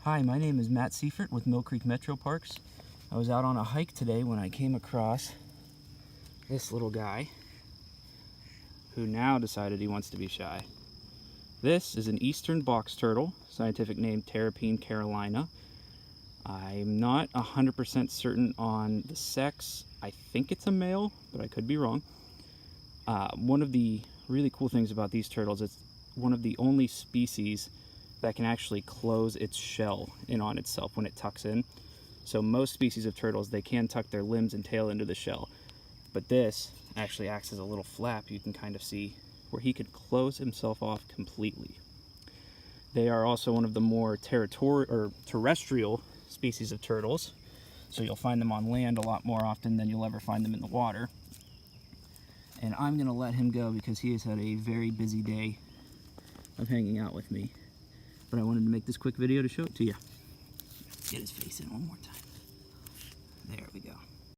Hi, my name is Matt Seifert with Mill Creek Metro Parks. I was out on a hike today when I came across this little guy who now decided he wants to be shy. This is an eastern box turtle, scientific name 𝘤𝘬𝘳𝘬𝘯𝘬. I'm not 100% certain on the sex. I think it's a male, but I could be wrong. One of the really cool things about these turtles, it's one of the only species that can actually close its shell in on itself when it tucks in. So most species of turtles, they can tuck their limbs and tail into the shell, but this actually acts as a little flap you can kind of see where he could close himself off completely. They are also one of the more terrestrial species of turtles, so you'll find them on land a lot more often than you'll ever find them in the water. And I'm gonna let him go because he has had a very busy day of hanging out with me. But I wanted to make this quick video to show it to you. Get his face in one more time.